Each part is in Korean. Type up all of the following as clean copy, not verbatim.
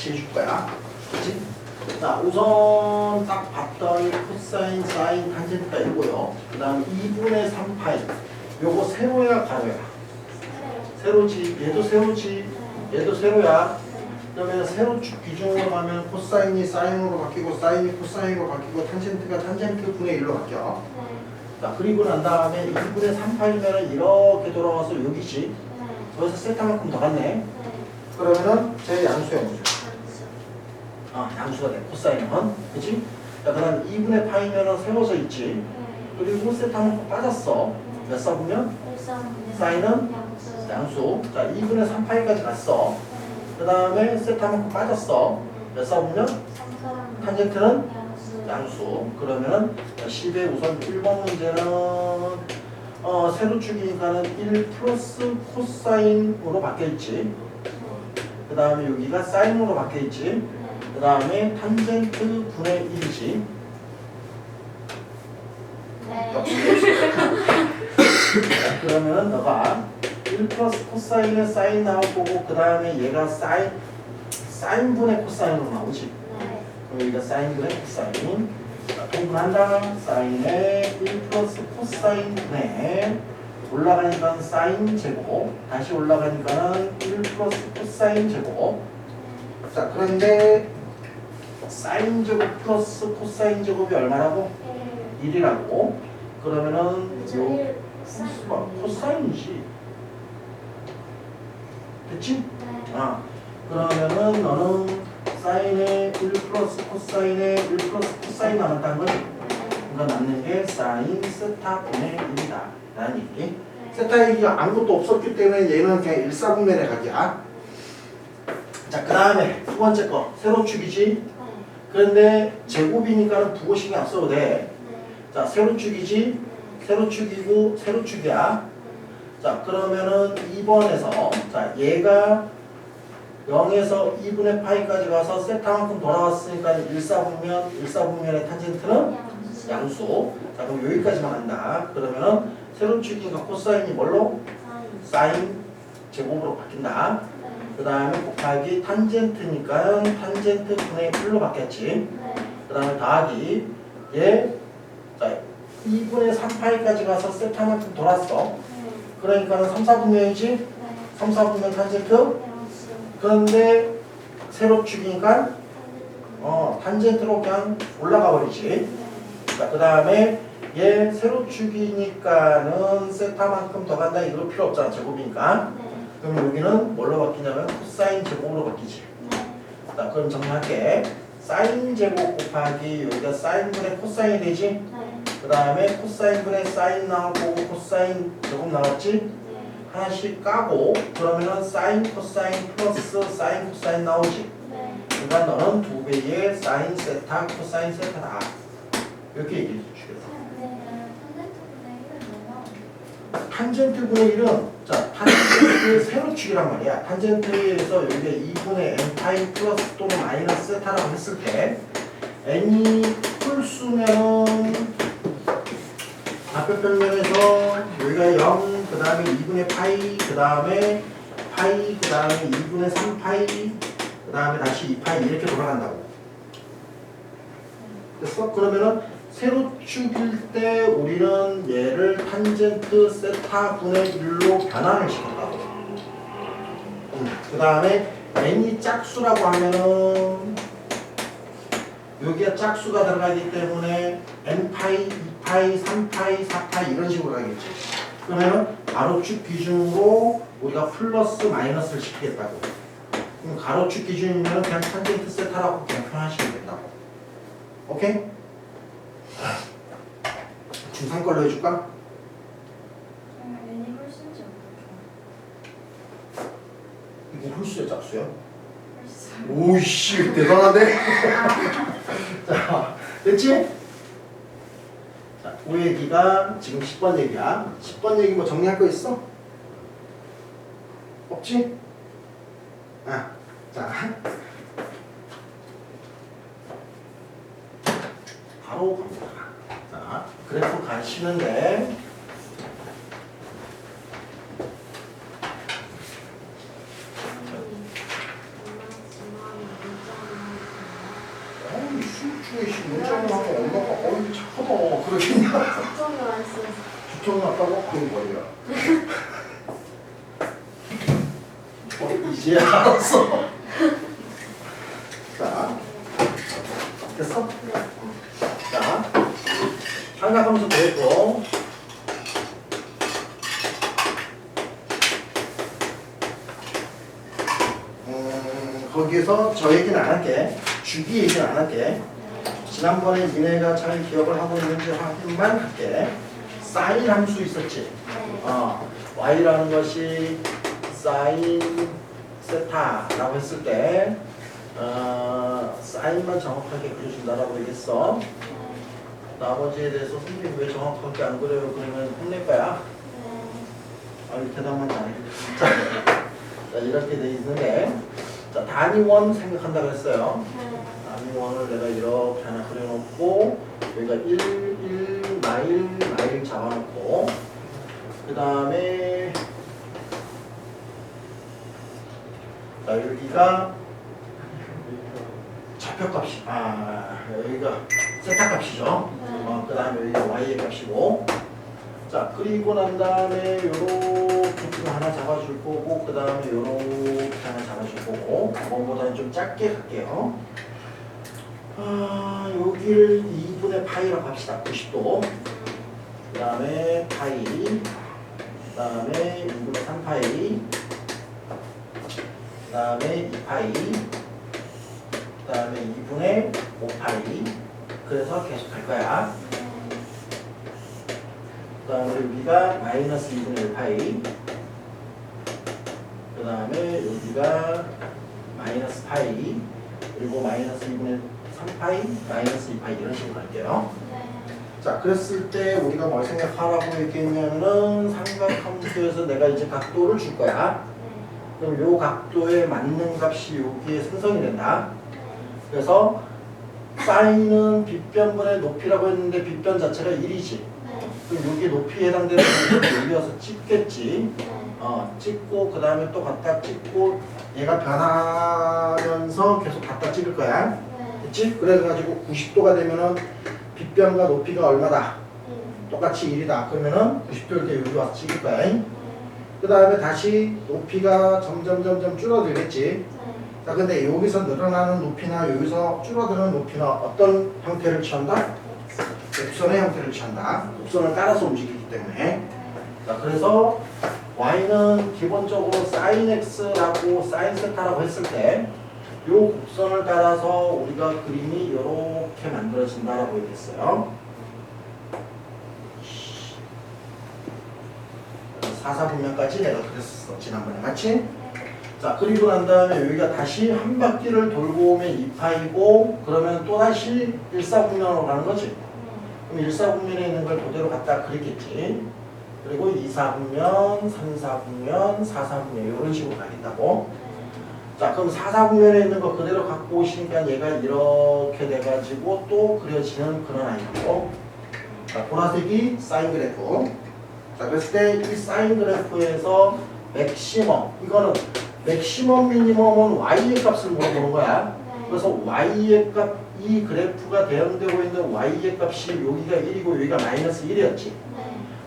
같이 해줄 거야. 그치? 자, 우선 딱 봤더니 코사인, 사인, 탄젠트가 있고요. 그 다음 2분의 3파이. 요거 세로야, 가로야? 세로지. 얘도 세로지. 얘도 세로야. 그러면 세로축 기준으로 가면 코사인이 사인으로 바뀌고 사인이 코사인으로 바뀌고 탄젠트가 탄젠트 분의 1로 바뀌어. 자, 그리고 난 다음에 2분의 3파이면 이렇게 돌아와서 여기지. 여기서 세타만큼 더 갔네. 그러면은 제 양수야 뭐죠? 양수가 돼. 코사인은. 그치? 자, 그 다음 2분의 파이면은 세워져 있지. 그리고 세타만큼 빠졌어. 몇 써보면? 사인은? 양수. 자, 2분의 3파이까지 갔어. 그 다음에 세타만큼 빠졌어. 몇 써보면? 탄젠트는? 양수. 그러면은 10의 우선 1번 문제는 세로축이니까는 1 플러스 코사인으로 바뀌어있지. 그 다음에 여기가 사인으로 바뀌어있지. 그 다음에 탄젠트 분의 1이지. 그러면은 너가 1 플러스 코사인에 사인 나올 거고 그 다음에 얘가 사인 분의 코사인으로 나오지. 그럼 여기가 사인 분의 코사인. 통분한다. 사인에 1 플러스 코사인 분의 올라가니까 사인 제곱, 다시 올라가니까는 1 플러스 코사인 제곱. 자, 그런데 사인 제곱 플러스 코사인 제곱이 얼마라고? 1이라고. 그러면은 요 코사인이지. 됐지? 그러면은 너는 사인에 1 플러스 코사인에 1 플러스 코사인 남았다는 거지? 이거 남는 게 사인 세타 분의 1이다 라는 얘기. 세타 얘기가 아무것도 없었기 때문에 얘는 그냥 1사분면의 각이야. 자, 그 다음에 두 번째 거 세로축이지. 그런데 제곱이니까는 부호식이 안 써도 돼. 자, 세로축이지. 세로축이고 세로축이야. 자, 그러면은 2번에서 자, 얘가 0에서 2분의 파이까지 가서 세타만큼 돌아왔으니까 1사분면의 탄젠트는 양수. 자, 그럼 여기까지만 한다. 그러면은 세로축이니까 코사인이 뭘로? 사인 제곱으로 바뀐다. 그 다음에 곱하기 탄젠트니까 탄젠트 분의 1로 바뀌었지. 그 다음에 더하기 얘 자, 2분의 3파이까지 가서 세타만큼 돌았어. 그러니까는 3, 4분면이지? 3, 4분면 탄젠트? 그런데 세로축이니까 탄젠트로 그냥 올라가 버리지. 자, 그 다음에 얘 세로축이니까는 세타만큼 더 간다. 이거 필요 없잖아. 제곱이니까. 그럼 여기는 뭘로 바뀌냐면 코사인 제곱으로 바뀌지. 자, 그럼 정리할게. 사인 제곱 곱하기 여기가 사인분의 코사인이 되지. 그 다음에 코사인분의 사인 나올 거고 코사인 제곱 나왔지. 하나씩 까고 그러면은 사인 코사인 플러스 사인 코사인 나오지. 그러니까 너는 2배의 사인 세타 코사인 세타다. 이렇게 얘기해 주시겠어. 탄젠트 분의 1은 자, 탄젠트 세로축이란 말이야. 탄젠트에서 여기가 2분의 n 파이 플러스 또는 마이너스 세타라고 했을 때 n이 홀수면은 앞에 평면에서 여기가 0, 그 다음에 2분의 파이, 그 다음에 파이, 그 다음에 2분의 3파이, 그 다음에 다시 2파이 이렇게 돌아간다고. 됐어? 그러면은 세로축일 때 우리는 얘를 탄젠트 세타 분의 1로 변환을 시킨다고. 그 다음에 n이 짝수라고 하면은 여기가 짝수가 들어가기 때문에 n파이, 2파이, 3파이, 4파이 이런 식으로 가겠지. 그러면 가로축 기준으로 우리가 플러스 마이너스를 시키겠다고. 그럼 가로축 기준이면 그냥 탄젠트 세타라고 그냥 표현하시면 된다고. 오케이? 중3 걸로 해줄까? 이거 홀수야 짝수야? 오이씨 대단한데? 자, 됐지? 자, 5 얘기가 지금 10번 얘기야. 10번 얘기 뭐 정리할 거 있어? 없지? 자, 바로 갑니다. 자, 그래프 가시는데 문장을 하고 엄마가 어이 착하다 그러겠냐? 걱정을 안 했어요. 주청 났다고? 그게 뭐야? 이제 알았어. 자, 됐어? 네. 자, 생각하면서 배웠고. 거기에서 저 얘기는 안 할게. 주기 얘기는 안 할게. 지난번에 니네가 잘 기억을 하고 있는지 확인만 할게. 사인 함수 있었지? y라는 것이 사인 세타라고 했을 때 사인만 정확하게 그려준다라고 얘기했어. 나머지에 대해서 선생님 왜 정확하게 안 그려요? 그러면 혼낼 거야. 아니 대답만 잘해. 자, 이렇게 돼 있는데 자, 단위원 생각한다 그랬어요. 단위원을 내가 이렇게 하나 그려놓고 여기가 1, 마일 잡아놓고 그 다음에 자, 여기가 좌표값이 여기가 세타값이죠. 그 다음에 여기가 y의 값이고 자 그리고 난 다음에 요렇게 하나 잡아줄 거고 그 다음에 요렇게 하나 잡아줄 거고 그거보다는 좀 작게 갈게요. 여기를 2분의 파이라고 합시다. 90도 그 다음에 파이 그 다음에 2분의 3파이 그 다음에 2파이 그 다음에 2분의 5파이 그래서 계속 갈 거야. 그 다음에 여기가 마이너스 2분의 1파이 그 다음에 여기가 마이너스 파이 그리고 마이너스 2분의 3파이 마이너스 2파이 이런 식으로 갈게요. 자 그랬을 때 우리가 뭘 생각하라고 얘기했냐면은 삼각함수에서 내가 이제 각도를 줄 거야. 그럼 요 각도에 맞는 값이 여기에 생성이 된다. 그래서 사인은 빗변분의 높이라고 했는데 빗변 자체가 1이지. 그럼 여기 높이에 해당되는 부분을 여기 와서 찍겠지. 찍고 그 다음에 또 갖다 찍고 얘가 변하면서 계속 갖다 찍을 거야. 그치? 그래가지고 90도가 되면은 빗변과 높이가 얼마다? 똑같이 1이다. 그러면은 90도일 때 여기 와서 찍을 거야. 그 다음에 다시 높이가 점점 줄어들겠지. 자, 근데 여기서 늘어나는 높이나 여기서 줄어드는 높이는 어떤 형태를 취한다? 곡선의 형태를 취한다. 곡선을 따라서 움직이기 때문에. 자, 그래서 y는 기본적으로 sin x라고 sin 세타라고 했을 때 이 곡선을 따라서 우리가 그림이 이렇게 만들어진다라고 얘기했어요. 4사분면까지 내가 그랬었어. 지난번에 맞지? 자, 그리고 난 다음에 여기가 다시 한 바퀴를 돌고 오면 2파이고 그러면 또다시 1사분면으로 가는 거지. 그럼 1사분면에 있는 걸 그대로 갖다 그리겠지. 그리고 2사분면, 3사분면, 4사분면 이런 식으로 가겠다고. 자, 그럼 4사분면에 있는 거 그대로 갖고 오시니까 얘가 이렇게 돼가지고 또 그려지는 그런 아이고. 자, 보라색이 사인 그래프. 자, 그랬을 때 이 사인 그래프에서 맥시멈, 이거는 맥시멈 미니멈은 y의 값을 물어보는 거야. 그래서 y의 값, 이 그래프가 대응되고 있는 y의 값이 여기가 1이고 여기가 마이너스 1이었지.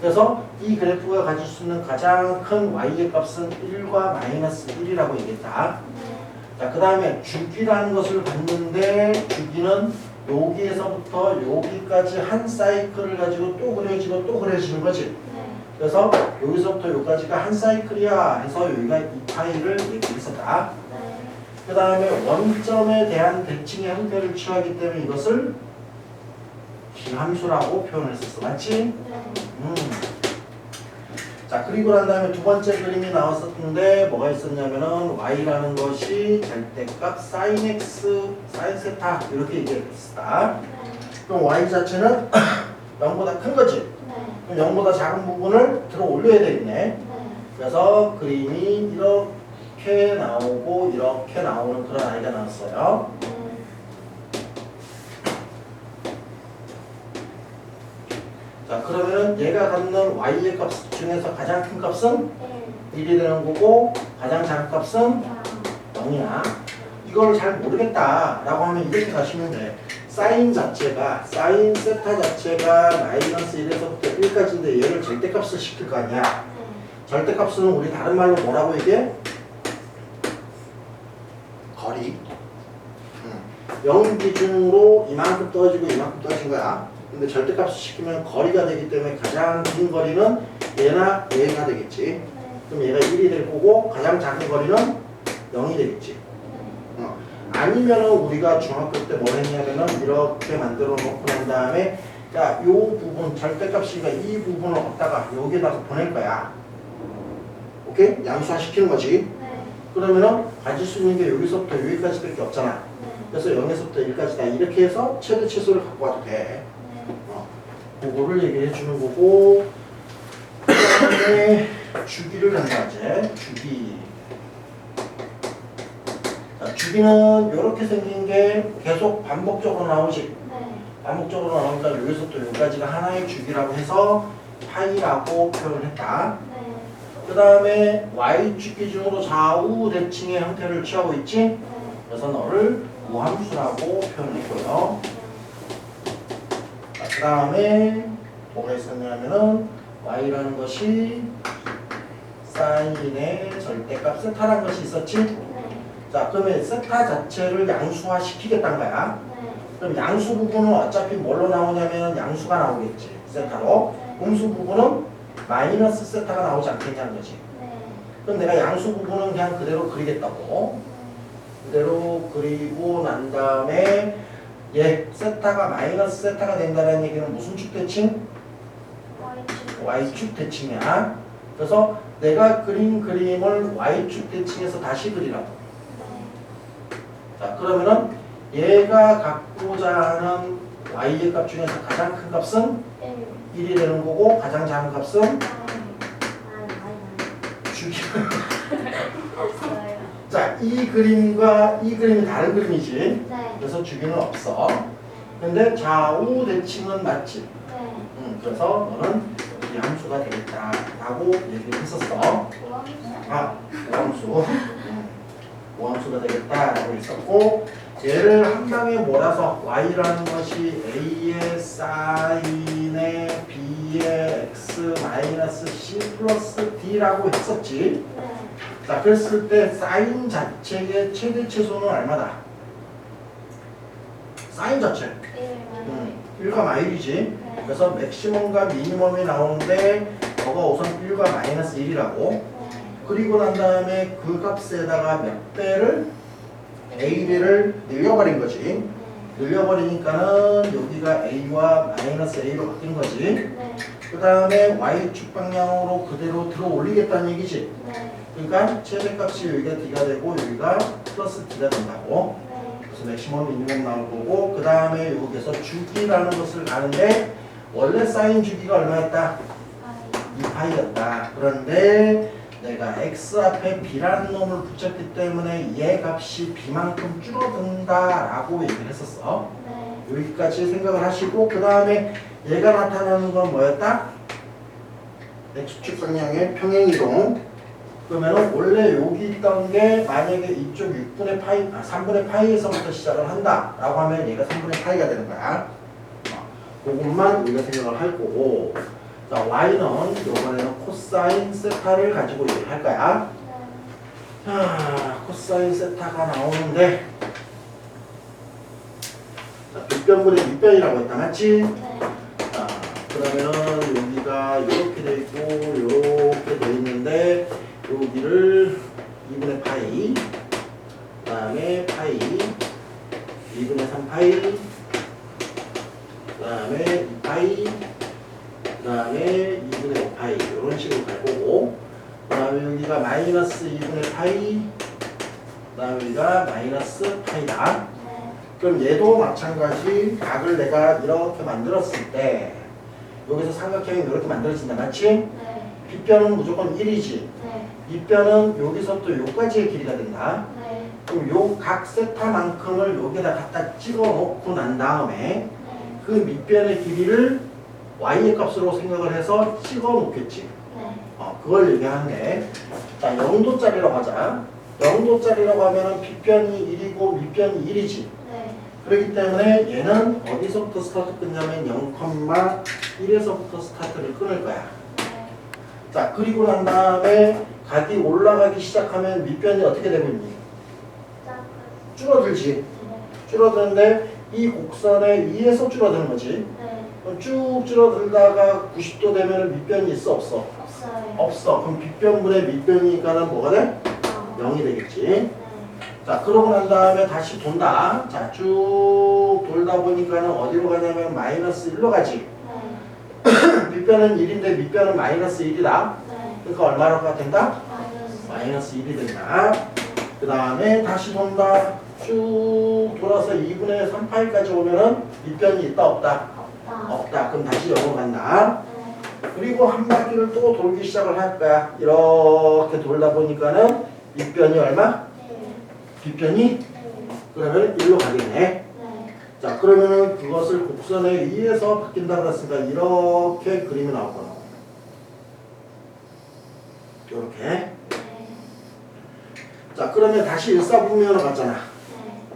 그래서 이 그래프가 가질 수 있는 가장 큰 y의 값은 1과 마이너스 1이라고 얘기했다. 자, 그 다음에 주기라는 것을 봤는데 주기는 여기에서부터 여기까지 한 사이클을 가지고 또 그려지고 또 그려지는 거지. 그래서 여기서부터 여기까지가 한 사이클이야 해서 여기가 2파이를 얘기했었다. 그 다음에 원점에 대한 대칭의 형태를 취하기 때문에 이것을 기함수라고 표현했었어. 맞지? 자, 그리고 난 다음에 두 번째 그림이 나왔었는데 뭐가 있었냐면은 y라는 것이 절대값 sin x, sin 세타 이렇게 얘기했었다. 그럼 y 자체는 0보다 큰 거지. 그럼 0보다 작은 부분을 들어 올려야 되겠네. 그래서 그림이 이렇게 나오고 이렇게 나오는 그런 아이가 나왔어요. 자, 그러면 얘가 갖는 y의 값 중에서 가장 큰 값은 1이 되는 거고 가장 작은 값은 0이야. 이걸 잘 모르겠다 라고 하면 이렇게 가시면 돼. 사인 세타 자체가 마이너스 1에서부터 1까지인데 얘를 절대값을 시킬 거 아니야. 절대값은 우리 다른 말로 뭐라고 얘기해? 거리. 0 기준으로 이만큼 떨어지고 이만큼 떨어진 거야. 근데 절대값을 시키면 거리가 되기 때문에 가장 긴 거리는 얘나 얘가 되겠지. 그럼 얘가 1이 될 거고 가장 작은 거리는 0이 되겠지. 아니면은 우리가 중학교 때 뭘 했냐면은 이렇게 만들어 놓고 난 다음에 야, 요 부분 절대값이니까 이 부분을 갖다가 여기다가 보낼 거야. 오케이? 양수화 시키는 거지. 그러면은 가질 수 있는 게 여기서부터 여기까지밖에 없잖아. 그래서 0에서부터 1까지다. 이렇게 해서 최대 최소를 갖고 와도 돼. 그거를 얘기해 주는 거고, 그 다음에 주기를 한다 이제. 주기는 이렇게 생긴 게 계속 반복적으로 나오지. 반복적으로 나오니까 여기서부터 여기까지가 하나의 주기라고 해서 파이라고 표현을 했다. 그 다음에 y축 기준으로 좌우 대칭의 형태를 취하고 있지. 그래서 너를 우함수라고 표현했고요. 그 다음에 뭐가 있었냐면은 y라는 것이 사인의 절대값 세타라는 것이 있었지. 자, 그러면 세타 자체를 양수화 시키겠다는 거야. 그럼 양수 부분은 어차피 뭘로 나오냐면 양수가 나오겠지. 세타로. 음수 부분은 마이너스 세타가 나오지 않겠냐는 거지. 그럼 내가 양수 부분은 그냥 그대로 그리겠다고. 그대로 그리고 난 다음에 얘 세타가 마이너스 세타가 된다는 얘기는 무슨 축 대칭? y축 대칭이야. 그래서 내가 그린 그림을 y축 대칭에서 다시 그리라고. 자, 그러면은 얘가 갖고자 하는 y의 값 중에서 가장 큰 값은 1이 되는 거고 가장 작은 값은 주기. 자, 이 그림과 이 그림이 다른 그림이지. 그래서 주기는 없어. 근데 좌우 대칭은 맞지. 그래서 너는 이 함수가 되겠다라고 얘기를 했었어. 우함수. 우함수가 되겠다라고 했었고, 얘를 한 방에 몰아서 y라는 것이 a의 사인의 b의 x 마이너스 c 플러스 d라고 했었지. 자, 그랬을 때 사인 자체의 최대 최소는 얼마다? 사인 자체 1과 마일이지. 그래서 맥시멈과 미니멈이 나오는데 너가 우선 1과 마이너스 1이라고. 그리고 난 다음에 그 값에다가 몇 배를 a배를 늘려버린 거지. 늘려버리니까는 여기가 a와 마이너스 a로 바뀐 거지. 그 다음에 y축 방향으로 그대로 들어 올리겠다는 얘기지. 그러니까 최대값이 여기가 d가 되고 여기가 플러스 d가 된다고. 그래서 맥시멈 미니멈 나올 거고, 그 다음에 여기서 주기라는 것을 가는데 원래 사인 주기가 얼마였다? 2파이였다. 그런데 내가 x 앞에 b라는 놈을 붙였기 때문에 얘 값이 b만큼 줄어든다라고 얘기를 했었어. 여기까지 생각을 하시고, 그 다음에 얘가 나타나는 건 뭐였다? x축 방향의 평행이동. 그러면 원래 여기 있던 게 만약에 이쪽 6분의 파이, 3분의 파이에서부터 시작을 한다라고 하면 얘가 3분의 파이가 되는 거야. 그것만 우리가 생각을 할 거고, 자, y는 이번에는 코사인 세타를 가지고 얘기를 할 거야. 자, 코사인 세타가 나오는데, 자, 빗변분의 밑변이라고 했다, 맞지? 자, 그러면은 여기가 이렇게 돼 있고 이렇게 돼 있는데 여기를 2분의 파이, 그 다음에 파이, 2분의 3 파이, 그 다음에 2파이, 그 다음에 2분의 5파이 이런 식으로 갈 거고, 그 다음에 여기가 마이너스 2분의 파이, 그 다음에 여기가 마이너스 파이다. 그럼 얘도 마찬가지 각을 내가 이렇게 만들었을 때 여기서 삼각형이 이렇게 만들어진다, 맞지? 빗변은 무조건 1이지. 밑변은 여기서부터 여기까지의 길이가 된다. 그럼 요 각 세타만큼을 여기다 갖다 찍어 놓고 난 다음에 그 밑변의 길이를 y의 값으로 생각을 해서 찍어 놓겠지. 그걸 얘기하는데, 자, 0도짜리라고 하자. 0도짜리라고 하면은 빗변이 1이고 밑변이 1이지. 그렇기 때문에 얘는 어디서부터 스타트 끊냐면 0,1에서부터 스타트를 끊을 거야. 자, 그리고 난 다음에 각이 올라가기 시작하면 밑변이 어떻게 되고 있니? 줄어들지. 줄어드는데 이 곡선에 의해서 줄어드는 거지. 그럼 쭉 줄어들다가 90도 되면 밑변이 있어 없어? 없어. 그럼 빗변분의 밑변이니까는 뭐가 돼? 0이 되겠지. 자, 그러고 난 다음에 다시 돈다. 자, 쭉 돌다 보니까는 어디로 가냐면 마이너스 1로 가지. 밑변은 1인데 밑변은 마이너스 1이다. 그러니까 얼마나 된다? 마이너스 1이 된다. 그 다음에 다시 돈다. 쭉 돌아서 2분의 3파이까지 오면은 밑변이 있다 없다? 없다. 그럼 다시 0으로 간다. 그리고 한 바퀴를 또 돌기 시작을 할 거야. 이렇게 돌다 보니까는 밑변이 얼마? 뒷변이? 그러면 1로 가겠네. 자, 그러면은 그것을 곡선에 의해서 바뀐다 그랬으니까 이렇게 그림이 나올 거야. 이렇게. 자, 그러면 다시 일사분면으로 갔잖아.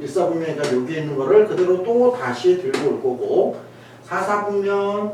일사분면이니까 여기 있는 거를 그대로 또 다시 들고 올 거고, 사사분면에